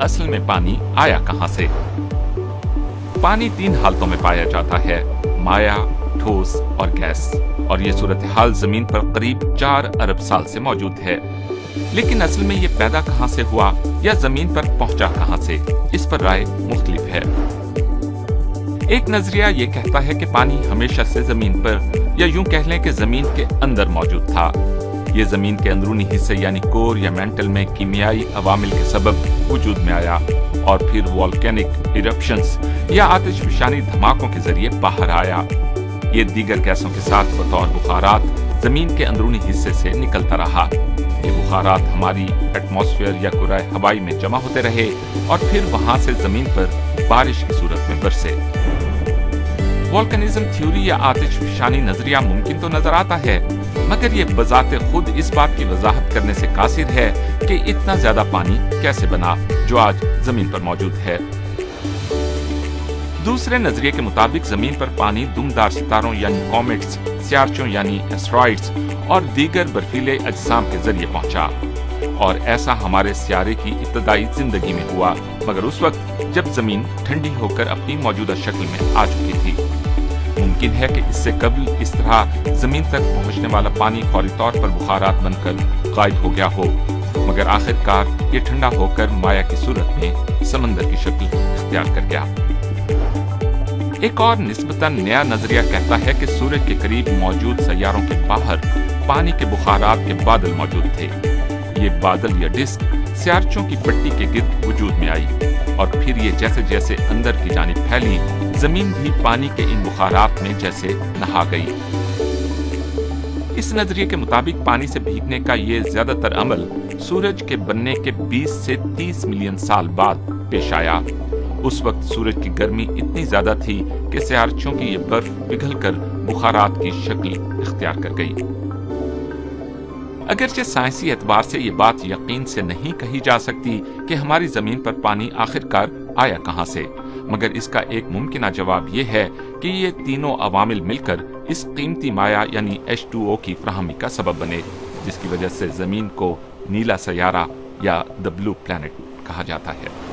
असल में पानी आया कहां से? पानी 3 हालतों में पाया जाता है, माया, ठोस और गैस, और ये सूरत हाल जमीन पर करीब 4 अरब साल से मौजूद है। लेकिन असल में ये पैदा कहां से हुआ या जमीन पर पहुंचा कहां से, इस पर राय मुख्तलिफ है। एक नजरिया ये कहता है कि पानी हमेशा से जमीन पर, या यूं कह लें कि जमीन के अंदर मौजूद था। ये जमीन के अंदरूनी हिस्से यानी कोर या मेंटल में कीमियाई अवामिल के सबब वजूद में आया और फिर वॉल्केनिक इरप्शंस या आतिशफशानी धमाकों के जरिए बाहर आया। ये दीगर गैसों के साथ बतौर बुखारात जमीन के अंदरूनी हिस्से से निकलता रहा। ये बुखारात हमारी एटमॉस्फेयर या कुराए हवाई में जमा होते रहे और फिर वहां से जमीन पर बारिश की सूरत में बरसे। वोल्केनिज्म थ्योरी या आतिशफशानी नजरिया मुमकिन तो नजर आता है, मगर ये बजाते खुद इस बात की वजाहत करने से कासिर है कि इतना ज्यादा पानी कैसे बना जो आज जमीन पर मौजूद है। दूसरे नजरिए के मुताबिक जमीन पर पानी दुमदार सितारों यानी कॉमेट्स, स्यारचों यानी एस्ट्रॉइड्स और दीगर बर्फीले अजसाम के जरिए पहुंचा, और ऐसा हमारे सियारे की इब्तदाई जिंदगी में हुआ, मगर उस वक्त जब जमीन ठंडी होकर अपनी मौजूदा शक्ल में आ चुकी थी। मुमकिन है कि इससे कबल इस तरह जमीन तक पहुंचने वाला पानी फौरी तौर पर बुखारात बनकर गायब हो गया हो, मगर आखिरकार ये ठंडा होकर माया की सूरत में समंदर की शक्ल इख्तियार कर गया। एक और निस्बतन नया नजरिया कहता है कि सूरज के करीब मौजूद सैयारों के बाहर पानी के बुखारात के बादल मौजूद थे। ये बादल या डिस्क स्यारचों की पट्टी के गिर्द वजूद में आई, और फिर ये जैसे जैसे अंदर की जानिब फैली, जमीन भी पानी के इन बुखारात में जैसे नहा गई। इस नजरिए के मुताबिक पानी से भीगने का ये ज्यादातर अमल सूरज के बनने के 20 से 30 मिलियन साल बाद पेश आया। उस वक्त सूरज की गर्मी इतनी ज्यादा थी कि स्यारचों की ये बर्फ पिघलकर बुखारात की शक्ल इख्तियार कर गई। अगरचे साइंसी एतबार से ये बात यकीन से नहीं कही जा सकती कि हमारी जमीन पर पानी आखिरकार आया कहां से, मगर इसका एक मुमकिना जवाब ये है कि ये तीनों अवामिल मिलकर इस कीमती माया यानी H2O की फराहमी का सबब बने, जिसकी वजह से जमीन को नीला सयारा या द ब्लू प्लैनेट कहा जाता है।